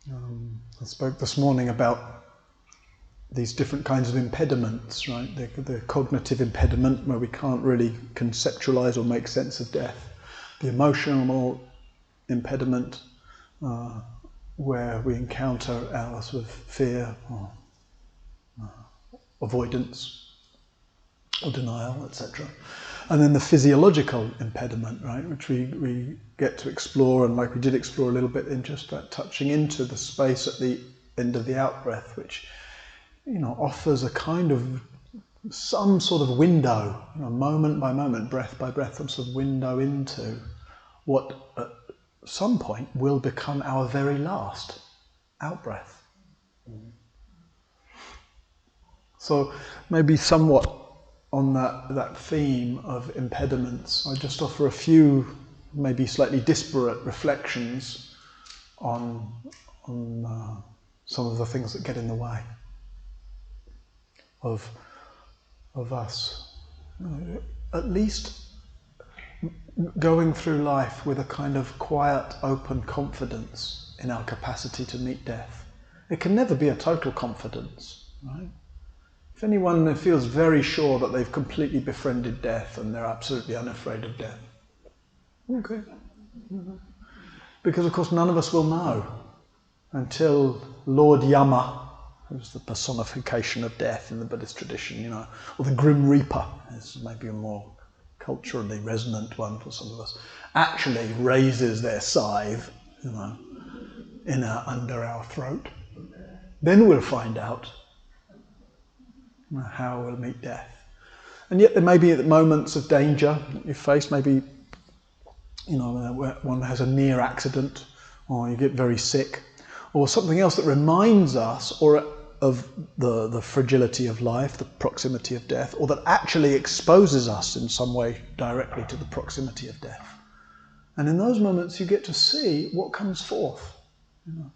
I spoke this morning about these different kinds of impediments, right? The cognitive impediment, where we can't really conceptualize or make sense of death. The emotional impediment, where we encounter our sort of fear or avoidance or denial, etc. And then the physiological impediment, right, which we get to explore, and like we did explore a little bit in just that touching into the space at the end of the out-breath, which, you know, offers a kind of some sort of window, you know, moment by moment, breath by breath, some sort of window into what at some point will become our very last out-breath. So maybe somewhat on that theme of impediments, I just offer a few maybe slightly disparate reflections on some of the things that get in the way of us, at least going through life with a kind of quiet, open confidence in our capacity to meet death. It can never be a total confidence, right? If anyone feels very sure that they've completely befriended death and they're absolutely unafraid of death, okay. Because of course none of us will know until Lord Yama, who's the personification of death in the Buddhist tradition, you know, or the Grim Reaper is maybe a more culturally resonant one for some of us, actually raises their scythe, you know, under our throat. Then we'll find out how we'll meet death. And yet there may be moments of danger that you face, maybe, you know, where one has a near accident, or you get very sick, or something else that reminds us of the fragility of life, the proximity of death, or that actually exposes us in some way directly to the proximity of death. And in those moments you get to see what comes forth. You know?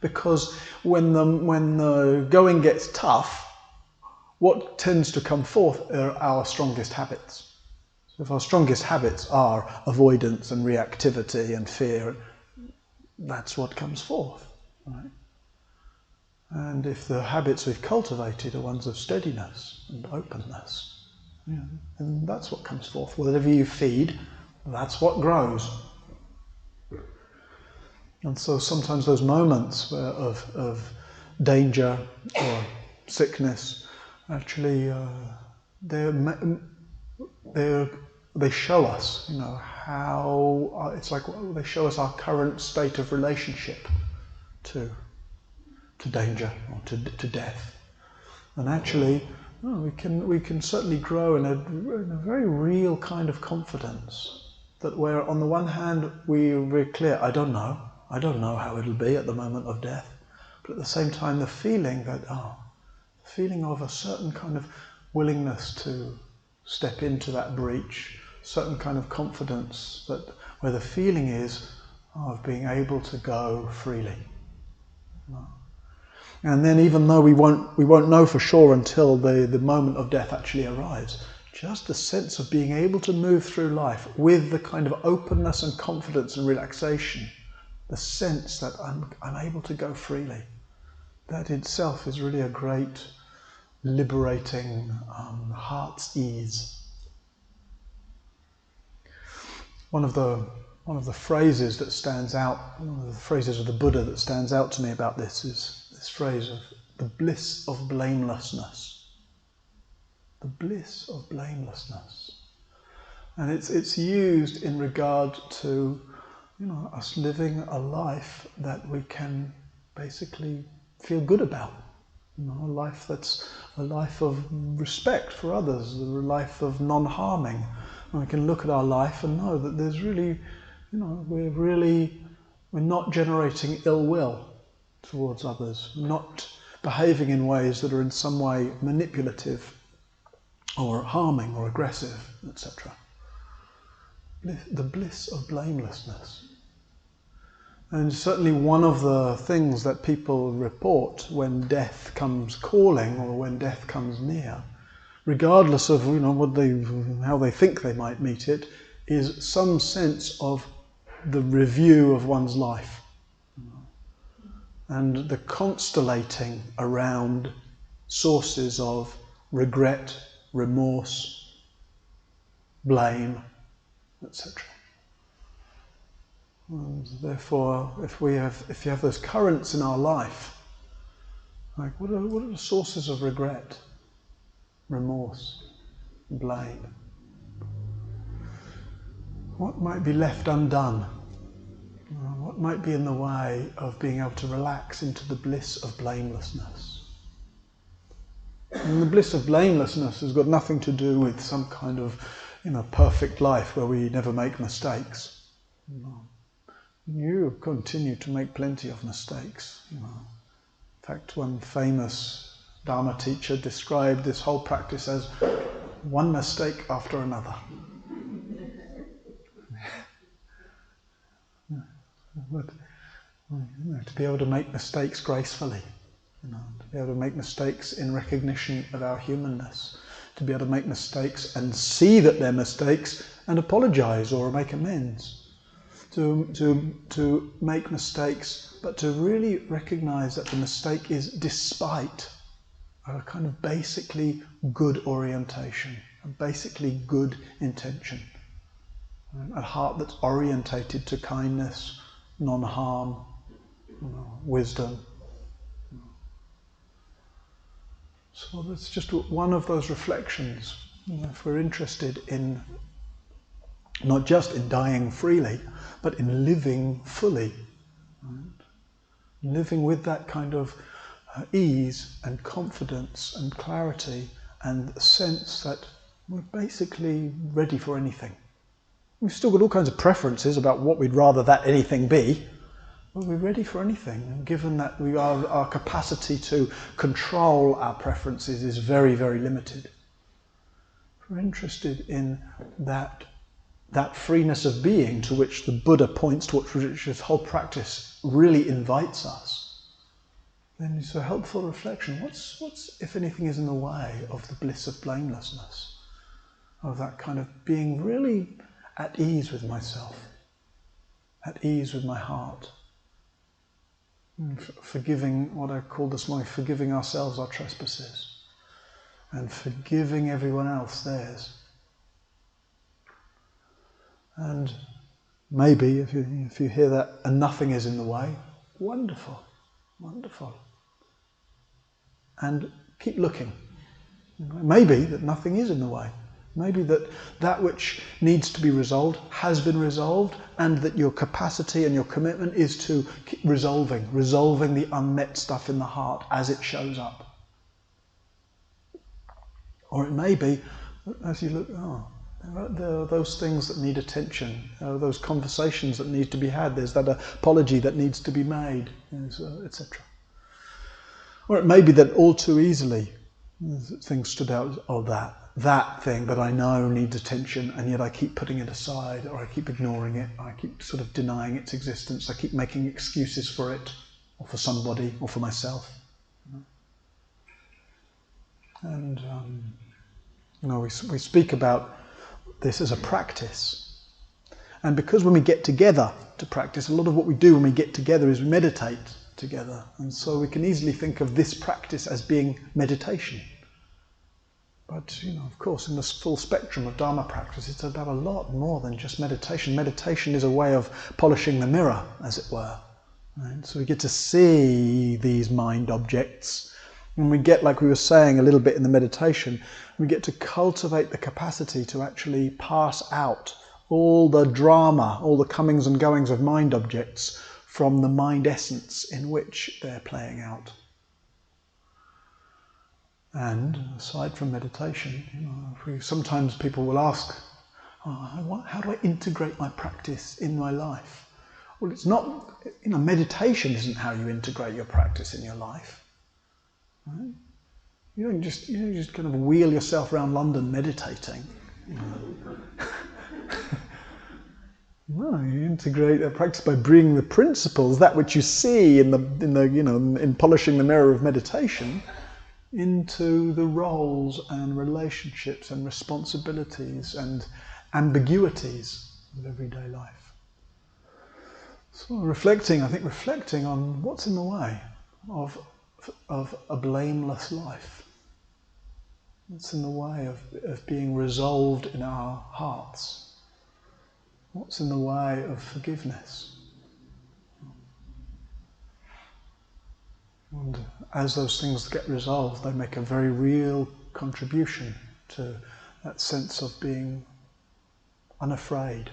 Because when the going gets tough, what tends to come forth are our strongest habits. So if our strongest habits are avoidance and reactivity and fear, that's what comes forth, right? And if the habits we've cultivated are ones of steadiness and openness, you know, then that's what comes forth. Whatever you feed, that's what grows. And so sometimes those moments of danger or sickness, actually, they show us, you know, how it's like they show us our current state of relationship to danger or to death, and actually, we can certainly grow in a very real kind of confidence that where on the one hand we're very clear, I don't know how it'll be at the moment of death, but at the same time the feeling that feeling of a certain kind of willingness to step into that breach, certain kind of confidence that where the feeling is of being able to go freely. And then even though we won't know for sure until the moment of death actually arrives, just the sense of being able to move through life with the kind of openness and confidence and relaxation, the sense that I'm able to go freely, that itself is really a great liberating heart's ease. One of the phrases that stands out, one of the phrases of the Buddha that stands out to me about this is this phrase of the bliss of blamelessness. The bliss of blamelessness. And it's used in regard to, you know, us living a life that we can basically feel good about. You know, a life that's a life of respect for others, a life of non-harming. And we can look at our life and know that there's really, you know, we're not generating ill will towards others, not behaving in ways that are in some way manipulative or harming or aggressive, etc. The bliss of blamelessness. And certainly one of the things that people report when death comes calling or when death comes near, regardless of, you know, how they think they might meet it, is some sense of the review of one's life. and the constellating around sources of regret, remorse, blame, etc. And therefore, if you have those currents in our life, like what are the sources of regret, remorse, blame? What might be left undone? What might be in the way of being able to relax into the bliss of blamelessness? And the bliss of blamelessness has got nothing to do with some kind of, perfect life where we never make mistakes. You continue to make plenty of mistakes. In fact, one famous Dharma teacher described this whole practice as one mistake after another. But, to be able to make mistakes gracefully, to be able to make mistakes in recognition of our humanness, to be able to make mistakes and see that they're mistakes and apologize or make amends, to make mistakes, but to really recognize that the mistake is despite a kind of basically good orientation, a basically good intention, a heart that's orientated to kindness, non-harm, wisdom. So that's just one of those reflections. If we're interested in not just in dying freely, but in living fully, right? Living with that kind of ease and confidence and clarity and sense that we're basically ready for anything. We've still got all kinds of preferences about what we'd rather that anything be, but we're ready for anything. And given that our capacity to control our preferences is very, very limited, if we're interested in that freeness of being to which the Buddha points, to which this whole practice really invites us, then it's a helpful reflection. What's, if anything, is in the way of the bliss of blamelessness, of that kind of being really at ease with myself, at ease with my heart, forgiving, what I called this morning, forgiving ourselves our trespasses, and forgiving everyone else theirs. And maybe if you hear that and nothing is in the way, wonderful, wonderful. And keep looking. Maybe that nothing is in the way. Maybe that which needs to be resolved has been resolved, and that your capacity and your commitment is to keep resolving the unmet stuff in the heart as it shows up. Or it may be, as you look, there are those things that need attention, those conversations that need to be had, there's that apology that needs to be made, etc. Or it may be that all too easily things stood out, that thing that I know needs attention, and yet I keep putting it aside, or I keep ignoring it, or I keep sort of denying its existence, I keep making excuses for it, or for somebody, or for myself. And we speak about this as a practice. And because when we get together to practice, a lot of what we do when we get together is we meditate together. And so we can easily think of this practice as being meditation. But, of course, in the full spectrum of Dharma practice, it's about a lot more than just meditation. Meditation is a way of polishing the mirror, as it were. Right? So we get to see these mind objects, and we get, like we were saying a little bit in the meditation, we get to cultivate the capacity to actually pass out all the drama, all the comings and goings of mind objects from the mind essence in which they're playing out. And aside from meditation, sometimes people will ask, how do I integrate my practice in my life? Well, it's not, meditation isn't how you integrate your practice in your life. Right? You don't just kind of wheel yourself around London meditating. No, you integrate that practice by bringing the principles, that which you see in polishing the mirror of meditation, into the roles and relationships and responsibilities and ambiguities of everyday life. So reflecting on what's in the way of a blameless life. What's in the way of being resolved in our hearts? What's in the way of forgiveness? And as those things get resolved, they make a very real contribution to that sense of being unafraid.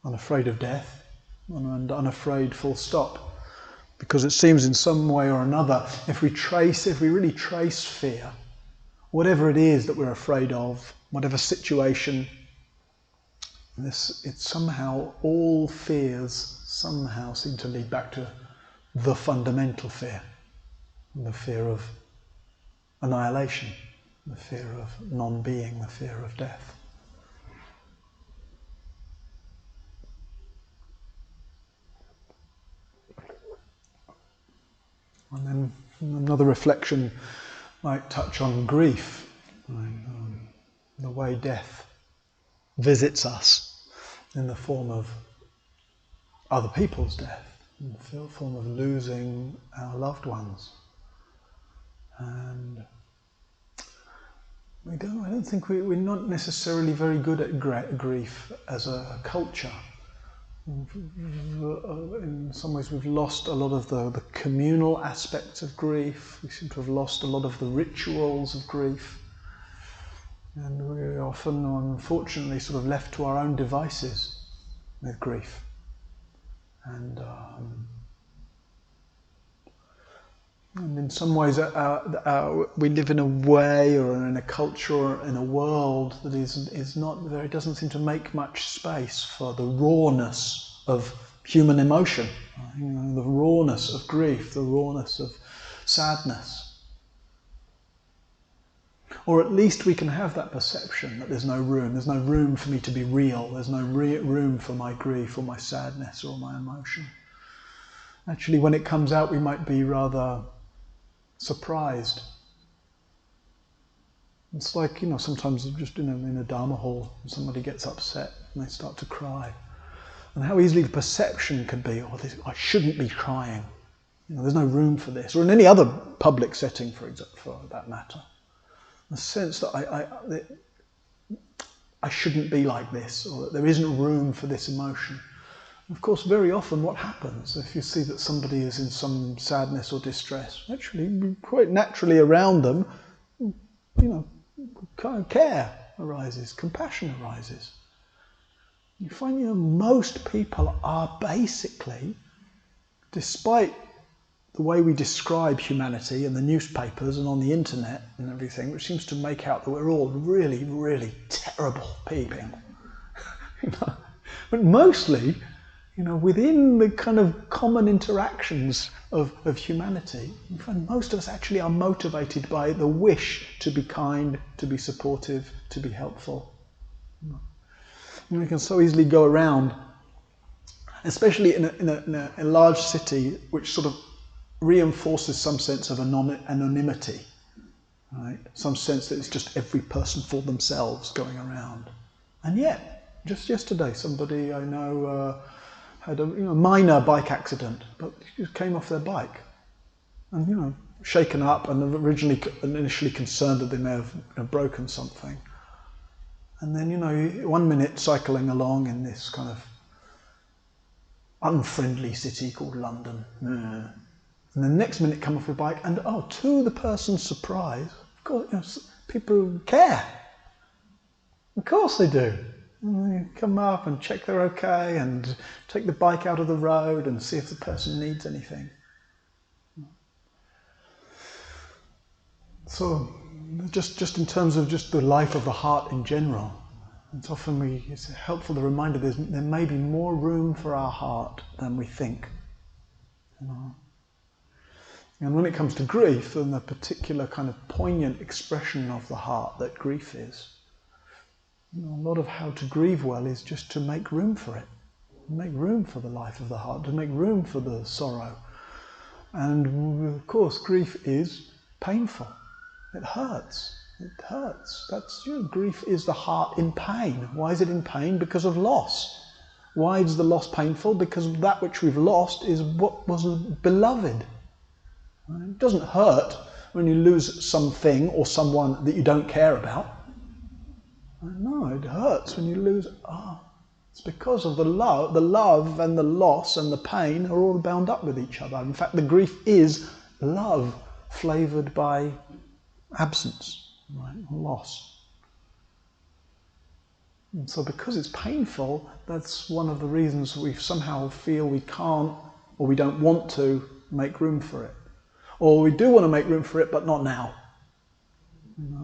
Unafraid of death, and unafraid full stop. Because it seems in some way or another, if we really trace fear, whatever it is that we're afraid of, whatever situation, it's somehow, all fears somehow seem to lead back to the fundamental fear, the fear of annihilation, the fear of non-being, the fear of death. And then another reflection might touch on grief, the way death visits us in the form of other people's death, in the form of losing our loved ones. And I don't think we're not necessarily very good at grief as a culture. In some ways we've lost a lot of the communal aspects of grief. We seem to have lost a lot of the rituals of grief. And we're often, unfortunately, sort of left to our own devices with grief. And in some ways we live in a way, or in a culture, or in a world that is not very, doesn't seem to make much space for the rawness of human emotion, the rawness of grief, the rawness of sadness. Or at least we can have that perception that there's no room for me to be real, there's no room for my grief or my sadness or my emotion. Actually, when it comes out, we might be rather surprised. It's like, sometimes just in a Dharma hall, somebody gets upset and they start to cry. And how easily the perception could be, I shouldn't be crying. There's no room for this. Or in any other public setting, for that matter. The sense that I shouldn't be like this, or that there isn't room for this emotion. Of course, very often what happens if you see that somebody is in some sadness or distress, actually, quite naturally around them, kind of care arises, compassion arises. You find, most people are basically, despite the way we describe humanity in the newspapers and on the internet and everything, which seems to make out that we're all really, really terrible people. But mostly, within the kind of common interactions of humanity, you find most of us actually are motivated by the wish to be kind, to be supportive, to be helpful. We can so easily go around, especially in a large city, which sort of reinforces some sense of anonymity, right? Some sense that it's just every person for themselves going around. And yet, just yesterday, somebody I know had a minor bike accident, but just came off their bike, and shaken up, and initially concerned that they may have broken something. And then 1 minute cycling along in this kind of unfriendly city called London. And the next minute come off your bike, and to the person's surprise, of course, people care. Of course they do. And they come up and check they're okay, and take the bike out of the road and see if the person needs anything. So, just in terms of just the life of the heart in general, it's helpful the reminder there may be more room for our heart than we think. And when it comes to grief, and the particular kind of poignant expression of the heart that grief is, a lot of how to grieve well is just to make room for it, make room for the life of the heart, to make room for the sorrow. And of course, grief is painful. It hurts. It hurts. Grief is the heart in pain. Why is it in pain? Because of loss. Why is the loss painful? Because that which we've lost is what was beloved. It doesn't hurt when you lose something or someone that you don't care about. No, it hurts when you lose. It's because of the love. The love and the loss and the pain are all bound up with each other. In fact, the grief is love flavoured by absence, right? Loss. And so because it's painful, that's one of the reasons we somehow feel we can't or we don't want to make room for it. Or we do want to make room for it, but not now.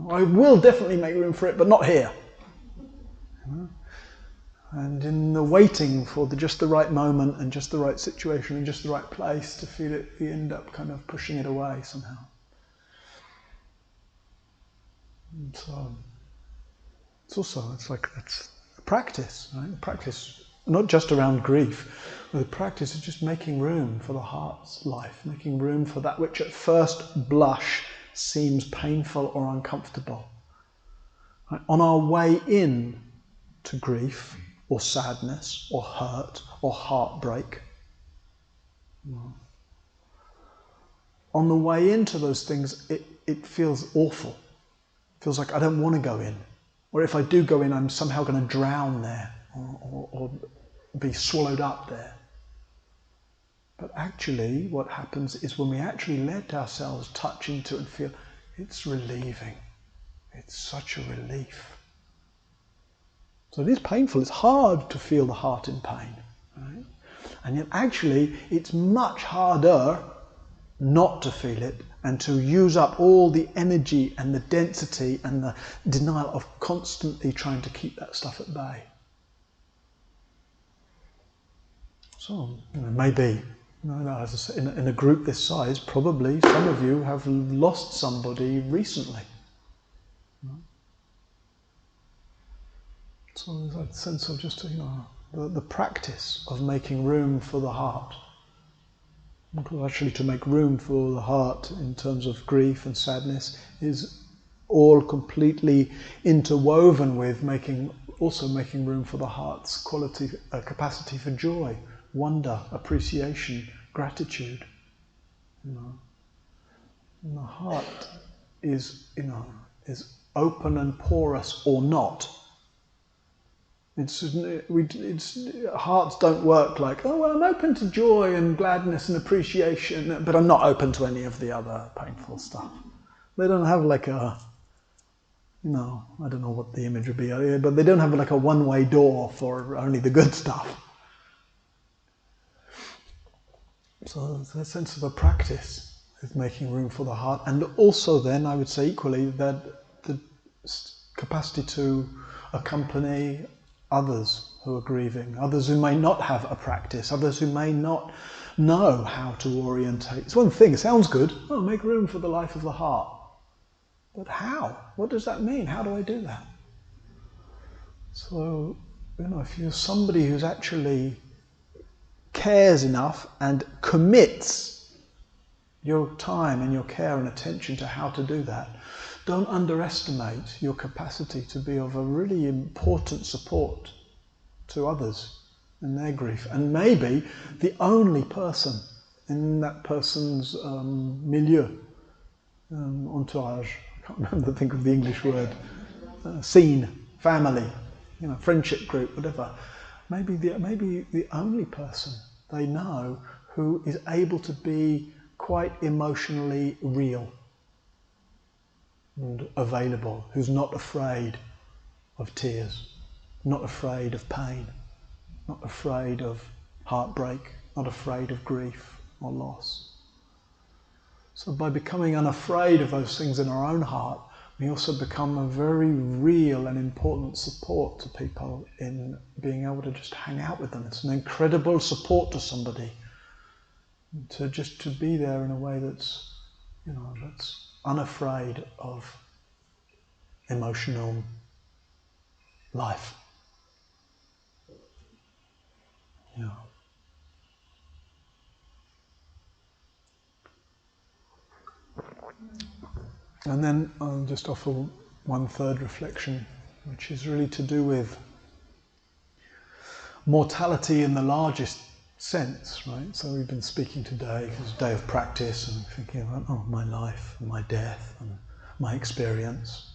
I will definitely make room for it, but not here. And in the waiting for just the right moment and just the right situation and just the right place to feel it, we end up kind of pushing it away somehow. And so it's a practice, right? Practice, not just around grief, but the practice is just making room for the heart's life, making room for that which at first blush seems painful or uncomfortable. Right? On our way in to grief, or sadness, or hurt, or heartbreak. On the way into those things, it feels awful. It feels like I don't want to go in. Or if I do go in, I'm somehow going to drown there, or be swallowed up there. But actually, what happens is when we actually let ourselves touch into it and feel, it's relieving. It's such a relief. So it is painful, it's hard to feel the heart in pain. Right? And yet actually it's much harder not to feel it and to use up all the energy and the density and the denial of constantly trying to keep that stuff at bay. So maybe, as I say, in a group this size, probably some of you have lost somebody recently. So there's that sense of just, the practice of making room for the heart. Because actually to make room for the heart in terms of grief and sadness is all completely interwoven with making room for the heart's quality, capacity for joy, wonder, appreciation, gratitude. And the heart is open and porous or not. Hearts don't work like, I'm open to joy and gladness and appreciation, but I'm not open to any of the other painful stuff. They don't have like I don't know what the image would be, but they don't have like a one-way door for only the good stuff. So there's a sense of a practice of making room for the heart, and also then I would say equally that the capacity to accompany others who are grieving, others who may not have a practice, others who may not know how to orientate. It's one thing, it sounds good, make room for the life of the heart. But how? What does that mean? How do I do that? So, if you're somebody who's actually cares enough and commits your time and your care and attention to how to do that, don't underestimate your capacity to be of a really important support to others in their grief. And maybe the only person in that person's milieu, entourage, I can't remember, think of the English word, scene, family, friendship group, whatever. Maybe the only person they know who is able to be quite emotionally real and available, who's not afraid of tears, not afraid of pain, not afraid of heartbreak, not afraid of grief or loss. So by becoming unafraid of those things in our own heart, we also become a very real and important support to people in being able to just hang out with them. It's an incredible support to somebody to be there in a way that's unafraid of emotional life. Yeah. And then I'll just offer one third reflection, which is really to do with mortality in the largest sense, right? So we've been speaking today, it's a day of practice, and thinking about my life, and my death, and my experience.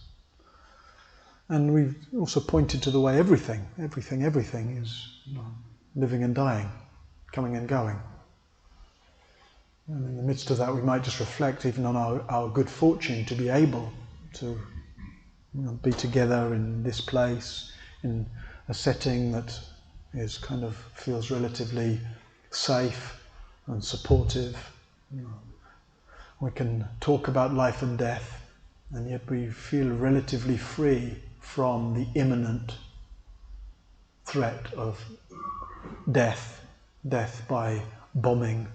And we've also pointed to the way everything is living and dying, coming and going. And in the midst of that, we might just reflect even on our good fortune to be able to be together in this place, in a setting that is feels relatively safe and supportive. We can talk about life and death, and yet we feel relatively free from the imminent threat of death by bombing,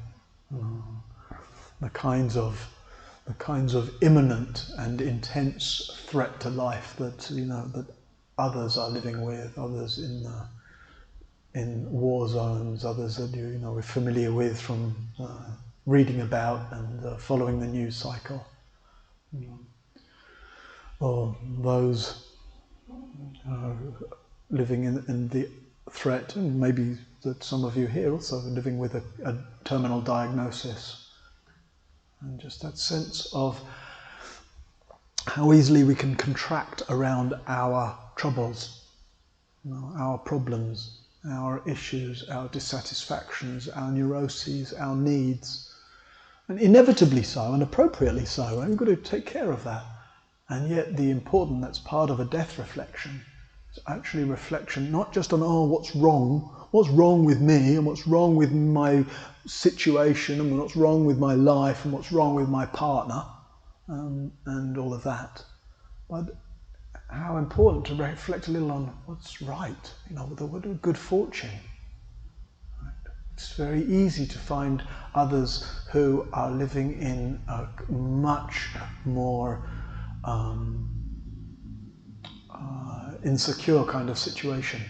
the kinds of imminent and intense threat to life that that others are living with, others in war zones, others that we're familiar with from reading about and following the news cycle, or those living in the threat, and maybe that some of you here also living with a terminal diagnosis, and just that sense of how easily we can contract around our troubles, our problems, our issues, our dissatisfactions, our neuroses, our needs, and inevitably so, and appropriately so, and we've got to take care of that. And yet that's part of a death reflection. It's actually reflection not just on what's wrong with me, and what's wrong with my situation, and what's wrong with my life, and what's wrong with my partner, and all of that, but how important to reflect a little on what's right, what a good fortune. Right? It's very easy to find others who are living in a much more insecure kind of situation.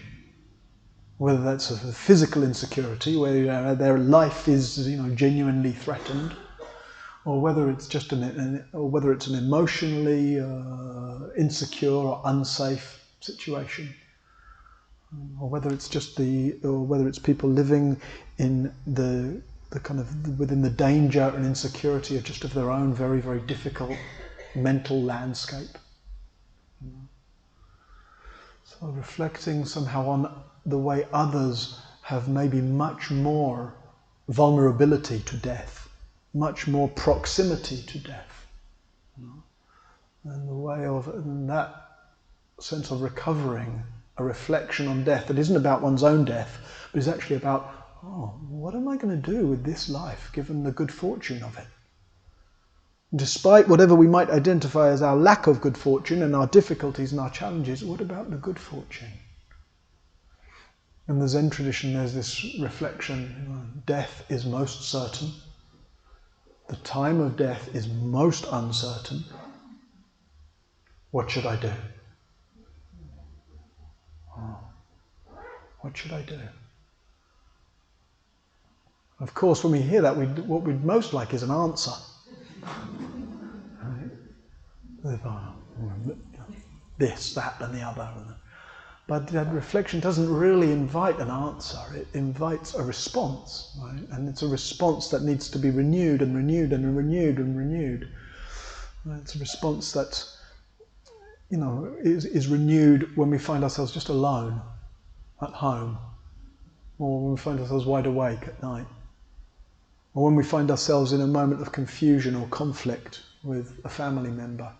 Whether that's a physical insecurity, where their life is genuinely threatened, or whether it's just an emotionally insecure or unsafe situation, or whether it's people living in the within the danger and insecurity of their own very, very difficult mental landscape. So reflecting somehow on the way others have maybe much more vulnerability to death, much more proximity to death, and the way of that sense of recovering a reflection on death that isn't about one's own death, but is actually about, what am I going to do with this life given the good fortune of it? Despite whatever we might identify as our lack of good fortune and our difficulties and our challenges, what about the good fortune? In the Zen tradition, there's this reflection, death is most certain. The time of death is most uncertain. What should I do? What should I do? Of course, when we hear that, what we'd most like is an answer. This, that, and the other. But that reflection doesn't really invite an answer. It invites a response, right? And it's a response that needs to be renewed and renewed and renewed and renewed. It's a response that, is renewed when we find ourselves just alone at home, or when we find ourselves wide awake at night, or when we find ourselves in a moment of confusion or conflict with a family member,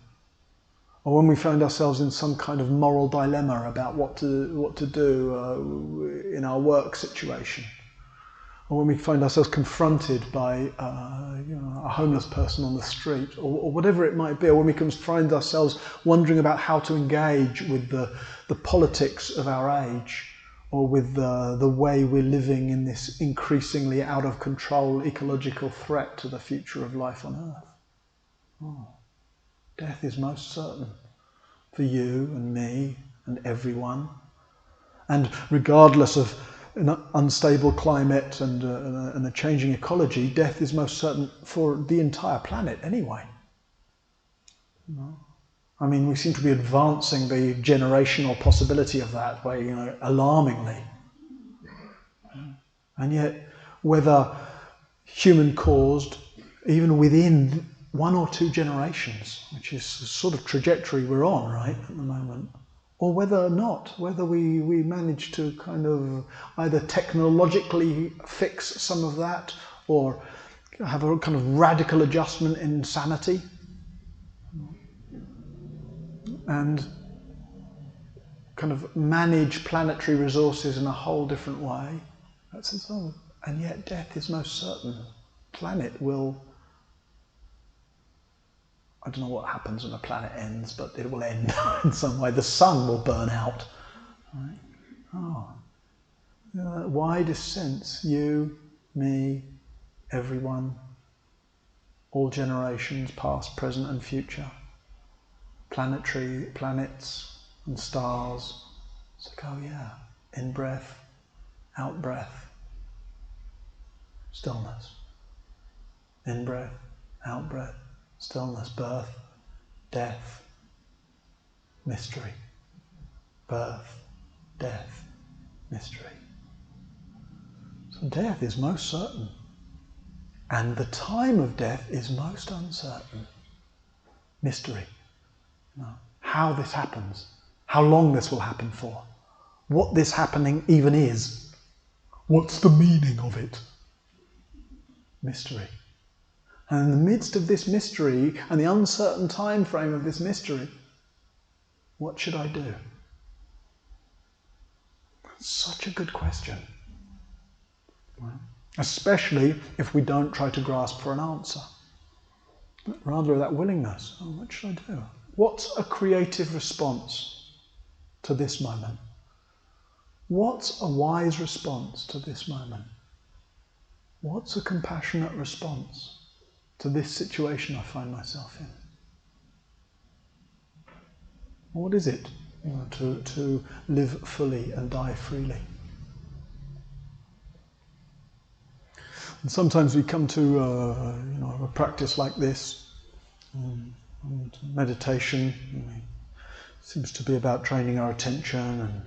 or when we find ourselves in some kind of moral dilemma about what to do in our work situation, or when we find ourselves confronted by a homeless person on the street, or whatever it might be, or when we can find ourselves wondering about how to engage with the politics of our age, or with the way we're living in this increasingly out of control ecological threat to the future of life on Earth. Death is most certain for you and me and everyone. And regardless of an unstable climate and a changing ecology, death is most certain for the entire planet anyway. I mean, we seem to be advancing the generational possibility of that by, alarmingly. And yet, whether human-caused, even within 1 or 2 generations, which is the sort of trajectory we're on, right, at the moment, or whether not, whether we manage to kind of either technologically fix some of that or have a kind of radical adjustment in sanity and kind of manage planetary resources in a whole different way. That's its own. And yet death is most certain. Planet will, I don't know what happens when a planet ends, but it will end in some way. The sun will burn out. Right? Oh. That widest sense, you, me, everyone, all generations, past, present and future, planets and stars. It's like, oh yeah, in breath, out breath, stillness. In breath, out breath, stillness, birth, death, mystery. Birth, death, mystery. So death is most certain. And the time of death is most uncertain. Mystery. How this happens. How long this will happen for. What this happening even is. What's the meaning of it? Mystery. And in the midst of this mystery and the uncertain time frame of this mystery, what should I do? That's such a good question. Right? Especially if we don't try to grasp for an answer. But rather that willingness. Oh, what should I do? What's a creative response to this moment? What's a wise response to this moment? What's a compassionate response to this situation I find myself in? What is it to live fully and die freely? And sometimes we come to a practice like this, and meditation seems to be about training our attention and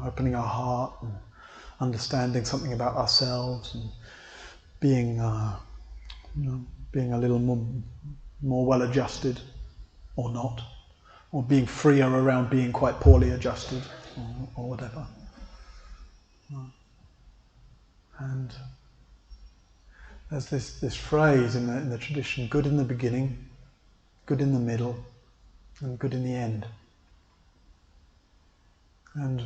opening our heart and understanding something about ourselves and being a little more well-adjusted or not, or being freer around being quite poorly adjusted or whatever. And there's this phrase in the tradition, good in the beginning, good in the middle, and good in the end. And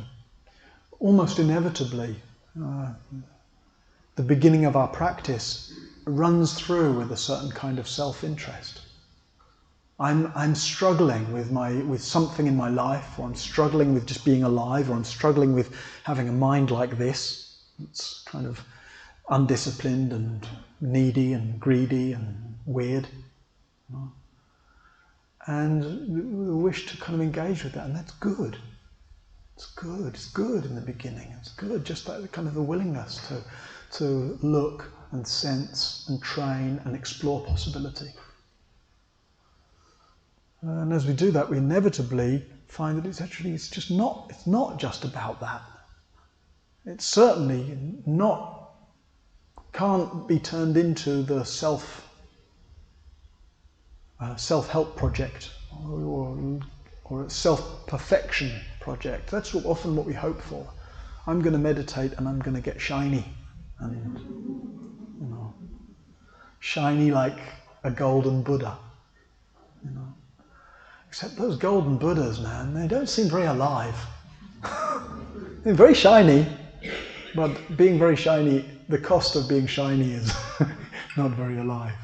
almost inevitably, the beginning of our practice runs through with a certain kind of self-interest. I'm struggling with something in my life, or I'm struggling with just being alive, or I'm struggling with having a mind like this. It's kind of undisciplined and needy and greedy and weird. And the wish to kind of engage with that, and that's good. It's good in the beginning. It's good, just like kind of the willingness to look and sense and train and explore possibility. And as we do that, we inevitably find that it's not just about that. It's certainly can't be turned into the self-help project or a self-perfection project. That's often what we hope for. I'm going to meditate and I'm going to get shiny and shiny like a golden Buddha. Except those golden Buddhas, man, they don't seem very alive. They're very shiny, but being very shiny, the cost of being shiny is not very alive.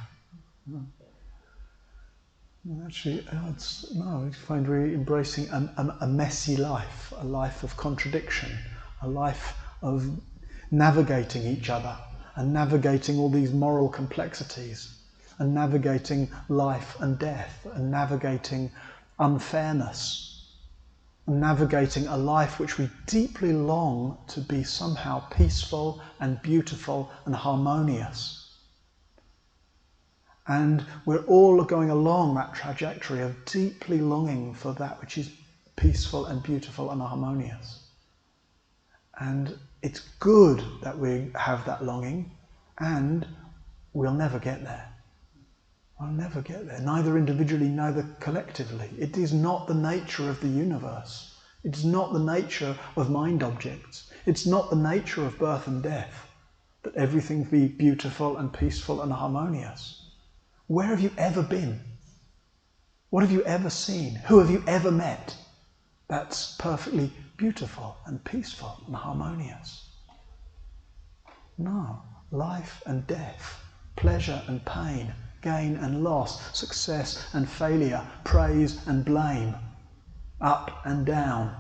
Actually, I find we're embracing a messy life, a life of contradiction, a life of navigating each other and navigating all these moral complexities and navigating life and death and navigating unfairness and navigating a life which we deeply long to be somehow peaceful and beautiful and harmonious. And we're all going along that trajectory of deeply longing for that which is peaceful and beautiful and harmonious. And it's good that we have that longing, and we'll never get there. We'll never get there, neither individually, neither collectively. It is not the nature of the universe. It's not the nature of mind objects. It's not the nature of birth and death, that everything be beautiful and peaceful and harmonious. Where have you ever been? What have you ever seen? Who have you ever met that's perfectly beautiful and peaceful and harmonious? No. Life and death, pleasure and pain, gain and loss, success and failure, praise and blame, up and down,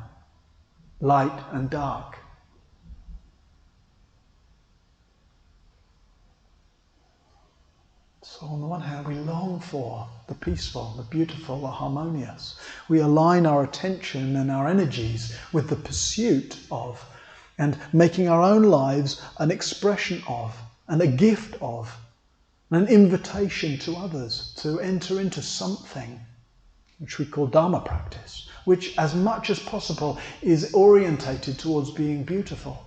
light and dark. So on the one hand, we long for the peaceful, the beautiful, the harmonious. We align our attention and our energies with the pursuit of and making our own lives an expression of and a gift of, an invitation to others to enter into something which we call Dharma practice, which as much as possible is orientated towards being beautiful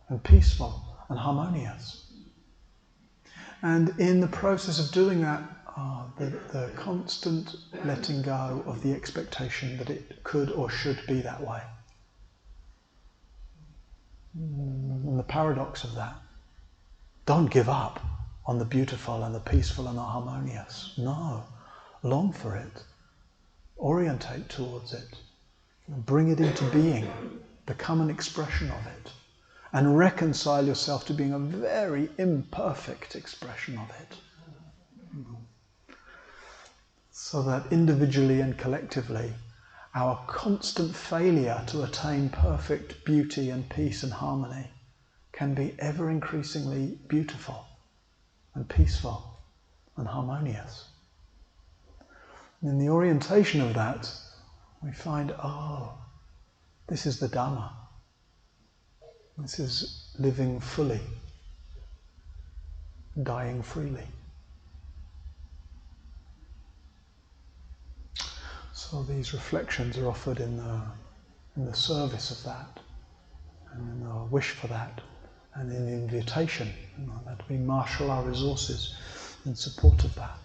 and peaceful and harmonious. And in the process of doing that, the constant letting go of the expectation that it could or should be that way. And the paradox of that. Don't give up on the beautiful and the peaceful and the harmonious. No, long for it. Orientate towards it. Bring it into being. Become an expression of it. And reconcile yourself to being a very imperfect expression of it. So that individually and collectively, our constant failure to attain perfect beauty and peace and harmony can be ever increasingly beautiful and peaceful and harmonious. And in the orientation of that, we find, this is the Dharma. This is living fully, dying freely. So these reflections are offered in the service of that, and in the wish for that, and in the invitation that we marshal our resources in support of that.